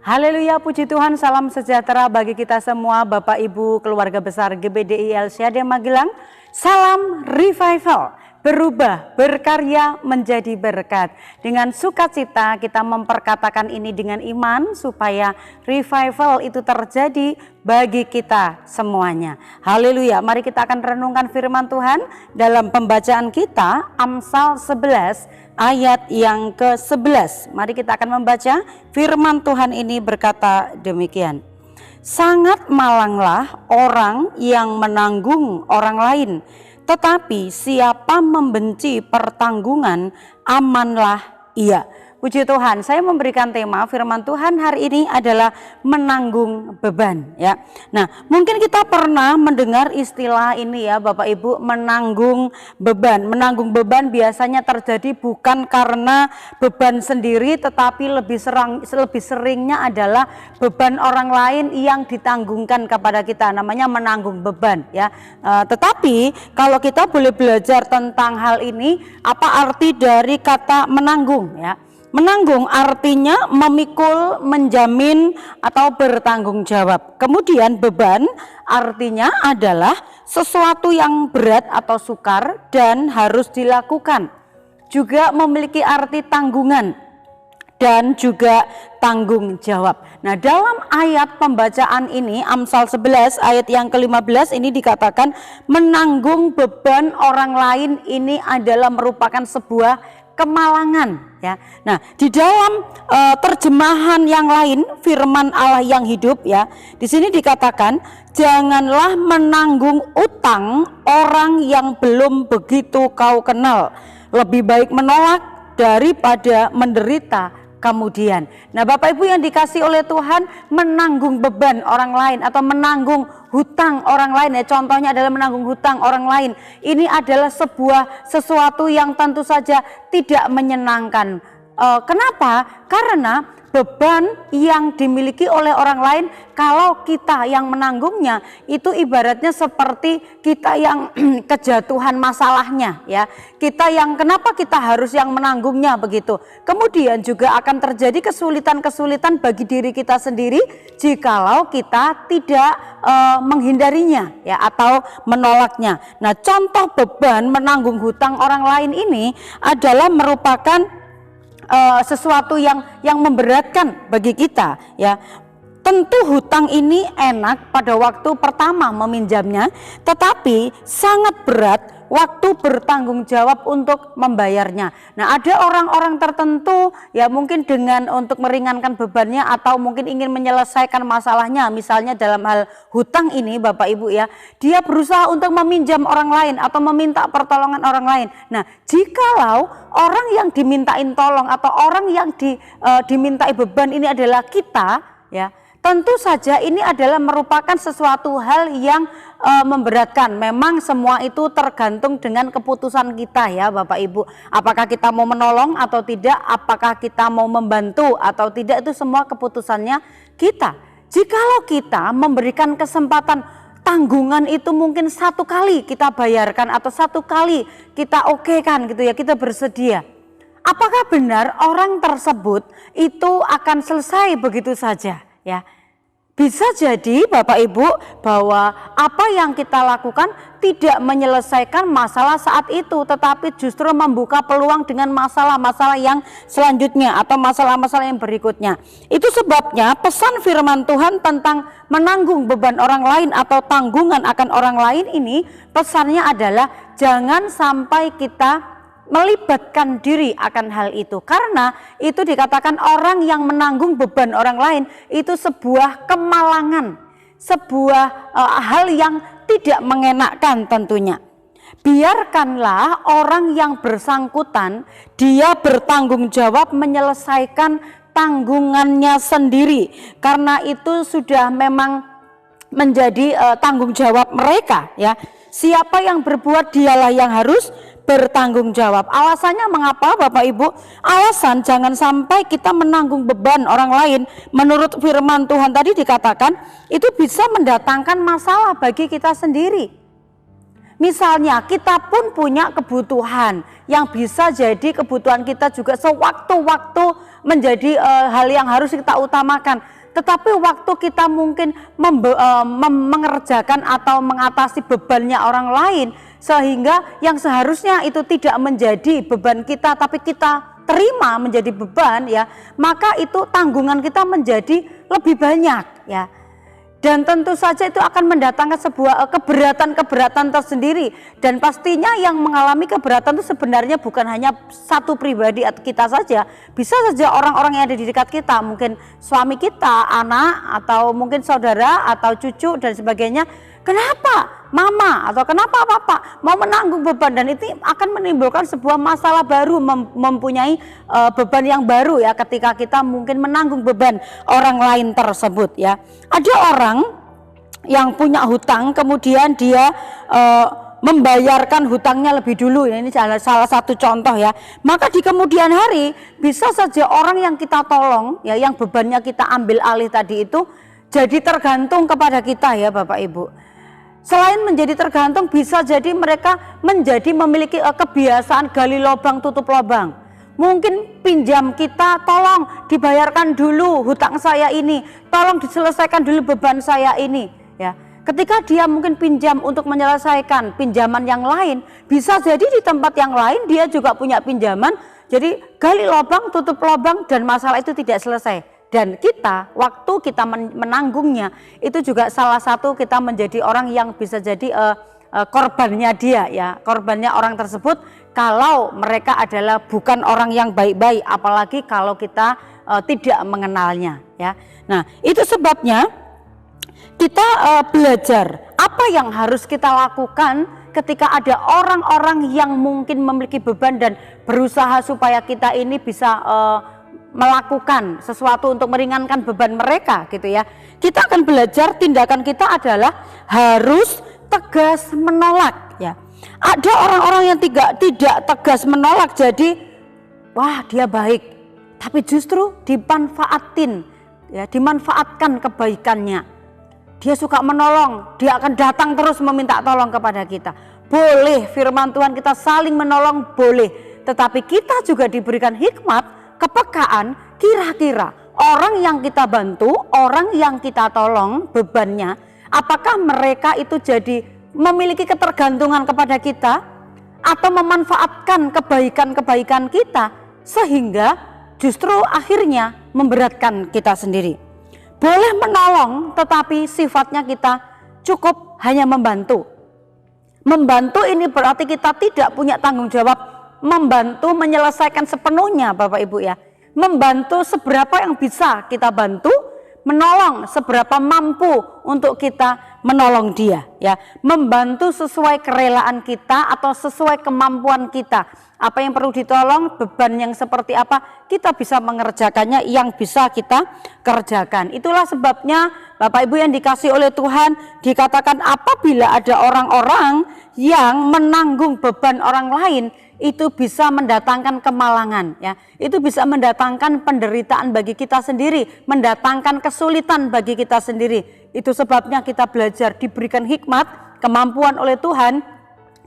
Haleluya, puji Tuhan, salam sejahtera bagi kita semua, Bapak Ibu, keluarga besar GBDI El Shaddai Magelang. Salam revival, berubah, berkarya menjadi berkat. Dengan sukacita kita memperkatakan ini dengan iman supaya revival itu terjadi bagi kita semuanya. Haleluya, mari kita akan renungkan firman Tuhan dalam pembacaan kita Amsal 11 ayat yang ke-11. Mari kita akan membaca firman Tuhan ini berkata demikian. Sangat malanglah orang yang menanggung orang lain, tetapi siapa membenci pertanggungan, amanlah ia. Puji Tuhan, saya memberikan tema firman Tuhan hari ini adalah menanggung beban ya. Nah, mungkin kita pernah mendengar istilah ini ya Bapak Ibu, menanggung beban. Menanggung beban biasanya terjadi bukan karena beban sendiri, tetapi lebih seringnya adalah beban orang lain yang ditanggungkan kepada kita, namanya menanggung beban ya. Tetapi kalau kita boleh belajar tentang hal ini, apa arti dari kata menanggung ya? Menanggung artinya memikul, menjamin, atau bertanggung jawab. Kemudian beban artinya adalah sesuatu yang berat atau sukar dan harus dilakukan. Juga memiliki arti tanggungan dan juga tanggung jawab. Nah, dalam ayat pembacaan ini Amsal 11 ayat yang ke-15 ini dikatakan menanggung beban orang lain ini adalah merupakan sebuah kemalangan ya. Nah, di dalam terjemahan yang lain firman Allah yang hidup ya, di sini dikatakan janganlah menanggung utang orang yang belum begitu kau kenal. Lebih baik menolak daripada menderita kemudian. Nah, Bapak Ibu yang dikasih oleh Tuhan, menanggung beban orang lain atau menanggung hutang orang lain ya, contohnya adalah menanggung hutang orang lain. Ini adalah sesuatu yang tentu saja tidak menyenangkan. Kenapa? Karena beban yang dimiliki oleh orang lain, kalau kita yang menanggungnya itu ibaratnya seperti kita yang kejatuhan masalahnya ya. Kita yang kenapa kita harus yang menanggungnya begitu. Kemudian juga akan terjadi kesulitan-kesulitan bagi diri kita sendiri jikalau kita tidak menghindarinya ya atau menolaknya. Nah, contoh beban menanggung hutang orang lain ini adalah merupakan sesuatu yang memberatkan bagi kita ya. Tentu hutang ini enak pada waktu pertama meminjamnya, tetapi sangat berat waktu bertanggung jawab untuk membayarnya. Nah, ada orang-orang tertentu ya mungkin dengan untuk meringankan bebannya atau mungkin ingin menyelesaikan masalahnya, misalnya dalam hal hutang ini Bapak Ibu ya, dia berusaha untuk meminjam orang lain atau meminta pertolongan orang lain. Nah, jikalau orang yang dimintain tolong atau orang yang dimintai beban ini adalah kita ya, tentu saja ini adalah merupakan sesuatu hal yang memberatkan. Memang semua itu tergantung dengan keputusan kita ya Bapak Ibu. Apakah kita mau menolong atau tidak, apakah kita mau membantu atau tidak, itu semua keputusannya kita. Jikalau kita memberikan kesempatan tanggungan itu mungkin satu kali kita bayarkan atau satu kali kita okekan gitu ya, kita bersedia. Apakah benar orang tersebut itu akan selesai begitu saja? Ya, bisa jadi Bapak Ibu bahwa apa yang kita lakukan tidak menyelesaikan masalah saat itu, tetapi justru membuka peluang dengan masalah-masalah yang selanjutnya atau masalah-masalah yang berikutnya. Itu sebabnya pesan firman Tuhan tentang menanggung beban orang lain atau tanggungan akan orang lain ini, pesannya adalah jangan sampai kita melibatkan diri akan hal itu, karena itu dikatakan orang yang menanggung beban orang lain itu sebuah kemalangan, sebuah hal yang tidak mengenakkan tentunya. Biarkanlah orang yang bersangkutan dia bertanggung jawab menyelesaikan tanggungannya sendiri, karena itu sudah memang menjadi tanggung jawab mereka ya. Siapa yang berbuat dialah yang harus bertanggung jawab. Alasannya mengapa Bapak Ibu? Alasan jangan sampai kita menanggung beban orang lain. Menurut firman Tuhan tadi dikatakan itu bisa mendatangkan masalah bagi kita sendiri. Misalnya kita pun punya kebutuhan yang bisa jadi kebutuhan kita juga sewaktu-waktu menjadi hal yang harus kita utamakan. Tetapi waktu kita mungkin mengerjakan atau mengatasi bebannya orang lain, sehingga yang seharusnya itu tidak menjadi beban kita tapi kita terima menjadi beban, ya, maka itu tanggungan kita menjadi lebih banyak, ya. Dan tentu saja itu akan mendatangkan sebuah keberatan-keberatan tersendiri. Dan pastinya yang mengalami keberatan itu sebenarnya bukan hanya satu pribadi kita saja. Bisa saja orang-orang yang ada di dekat kita, mungkin suami kita, anak, atau mungkin saudara, atau cucu dan sebagainya. Kenapa mama atau kenapa papa mau menanggung beban, dan itu akan menimbulkan sebuah masalah baru, mempunyai beban yang baru, ya, ketika kita mungkin menanggung beban orang lain tersebut, ya. Ada orang yang punya hutang kemudian dia membayarkan hutangnya lebih dulu, ya, ini salah satu contoh, ya. Maka di kemudian hari bisa saja orang yang kita tolong, ya, yang bebannya kita ambil alih tadi itu jadi tergantung kepada kita, ya Bapak Ibu. Selain menjadi tergantung, bisa jadi mereka memiliki kebiasaan gali lubang tutup lubang. Mungkin pinjam kita, tolong dibayarkan dulu hutang saya ini, tolong diselesaikan dulu beban saya ini, ya. Ketika dia mungkin pinjam untuk menyelesaikan pinjaman yang lain, bisa jadi di tempat yang lain dia juga punya pinjaman, jadi gali lubang tutup lubang dan masalah itu tidak selesai. Dan kita, waktu kita menanggungnya, itu juga salah satu kita menjadi orang yang bisa jadi korbannya dia, ya, korbannya orang tersebut kalau mereka adalah bukan orang yang baik-baik, apalagi kalau kita tidak mengenalnya, ya. Nah, itu sebabnya kita belajar apa yang harus kita lakukan ketika ada orang-orang yang mungkin memiliki beban dan berusaha supaya kita ini bisa melakukan sesuatu untuk meringankan beban mereka, gitu, ya. Kita akan belajar tindakan kita adalah harus tegas menolak, ya. Ada orang-orang yang tidak tegas menolak, jadi wah dia baik, tapi justru dimanfaatin, ya, dimanfaatkan kebaikannya. Dia suka menolong, dia akan datang terus meminta tolong kepada kita. Boleh, firman Tuhan kita saling menolong, boleh, tetapi kita juga diberikan hikmat, kepekaan, kira-kira orang yang kita bantu, orang yang kita tolong bebannya, apakah mereka itu jadi memiliki ketergantungan kepada kita atau memanfaatkan kebaikan-kebaikan kita sehingga justru akhirnya memberatkan kita sendiri. Boleh menolong tetapi sifatnya kita cukup hanya membantu. Membantu ini berarti kita tidak punya tanggung jawab membantu menyelesaikan sepenuhnya, Bapak Ibu, ya. Membantu seberapa yang bisa kita bantu, menolong seberapa mampu untuk kita menolong dia, ya. Membantu sesuai kerelaan kita atau sesuai kemampuan kita. Apa yang perlu ditolong, beban yang seperti apa, kita bisa mengerjakannya yang bisa kita kerjakan. Itulah sebabnya Bapak Ibu yang dikasih oleh Tuhan, dikatakan apabila ada orang-orang yang menanggung beban orang lain, itu bisa mendatangkan kemalangan, ya. Itu bisa mendatangkan penderitaan bagi kita sendiri, mendatangkan kesulitan bagi kita sendiri. Itu sebabnya kita belajar diberikan hikmat, kemampuan oleh Tuhan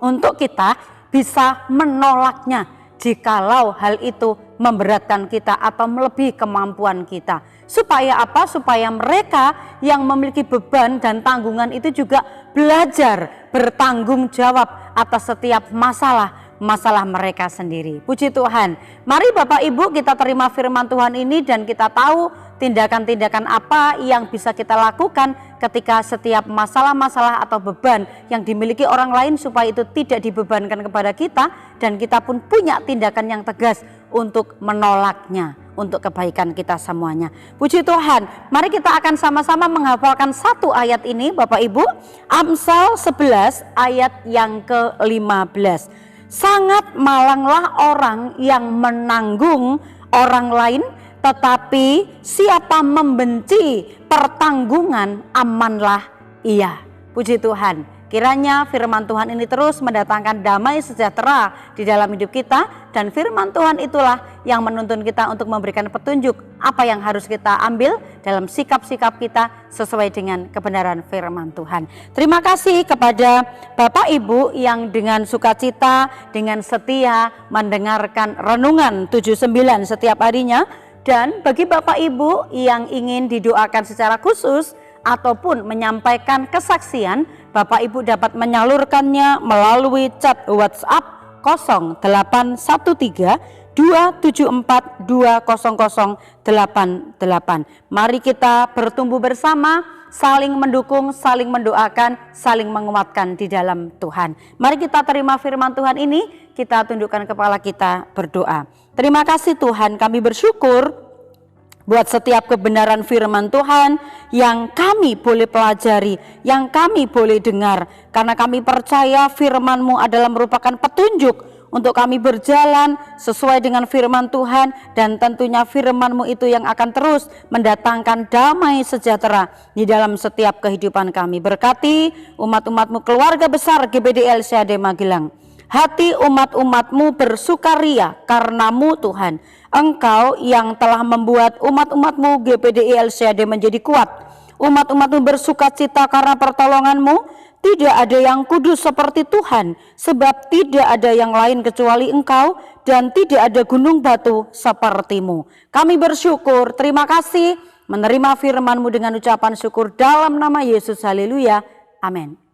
untuk kita bisa menolaknya jikalau hal itu memberatkan kita atau melebihi kemampuan kita. Supaya apa? Supaya mereka yang memiliki beban dan tanggungan itu juga belajar bertanggung jawab atas setiap masalah mereka sendiri. Puji Tuhan. Mari Bapak Ibu kita terima firman Tuhan ini dan kita tahu tindakan-tindakan apa yang bisa kita lakukan ketika setiap masalah-masalah atau beban yang dimiliki orang lain supaya itu tidak dibebankan kepada kita dan kita pun punya tindakan yang tegas untuk menolaknya untuk kebaikan kita semuanya. Puji Tuhan. Mari kita akan sama-sama menghafalkan satu ayat ini Bapak Ibu. Amsal 11 ayat yang ke-15. Sangat malanglah orang yang menanggung orang lain, tetapi siapa membenci pertanggungan amanlah ia. Puji Tuhan. Kiranya firman Tuhan ini terus mendatangkan damai sejahtera di dalam hidup kita, dan firman Tuhan itulah yang menuntun kita untuk memberikan petunjuk apa yang harus kita ambil dalam sikap-sikap kita sesuai dengan kebenaran firman Tuhan. Terima kasih kepada Bapak Ibu yang dengan sukacita, dengan setia mendengarkan renungan 79 setiap harinya. Dan bagi Bapak Ibu yang ingin didoakan secara khusus ataupun menyampaikan kesaksian, Bapak Ibu dapat menyalurkannya melalui chat WhatsApp 0813 274 20088. Mari kita bertumbuh bersama, saling mendukung, saling mendoakan, saling menguatkan di dalam Tuhan. Mari kita terima firman Tuhan ini, kita tundukkan kepala kita berdoa. Terima kasih Tuhan, kami bersyukur buat setiap kebenaran firman Tuhan yang kami boleh pelajari, yang kami boleh dengar. Karena kami percaya firman-Mu adalah merupakan petunjuk untuk kami berjalan sesuai dengan firman Tuhan. Dan tentunya firman-Mu itu yang akan terus mendatangkan damai sejahtera di dalam setiap kehidupan kami. Berkati umat-umat-Mu keluarga besar GBD LCAD Magelang. Hati umat-umat-Mu bersukaria karena-Mu Tuhan. Engkau yang telah membuat umat-umat-Mu GPDI LCAD menjadi kuat. Umat-umat-Mu bersukacita karena pertolongan-Mu. Tidak ada yang kudus seperti Tuhan, sebab tidak ada yang lain kecuali Engkau, dan tidak ada gunung batu seperti-Mu. Kami bersyukur, terima kasih, menerima firman-Mu dengan ucapan syukur dalam nama Yesus. Haleluya, amin.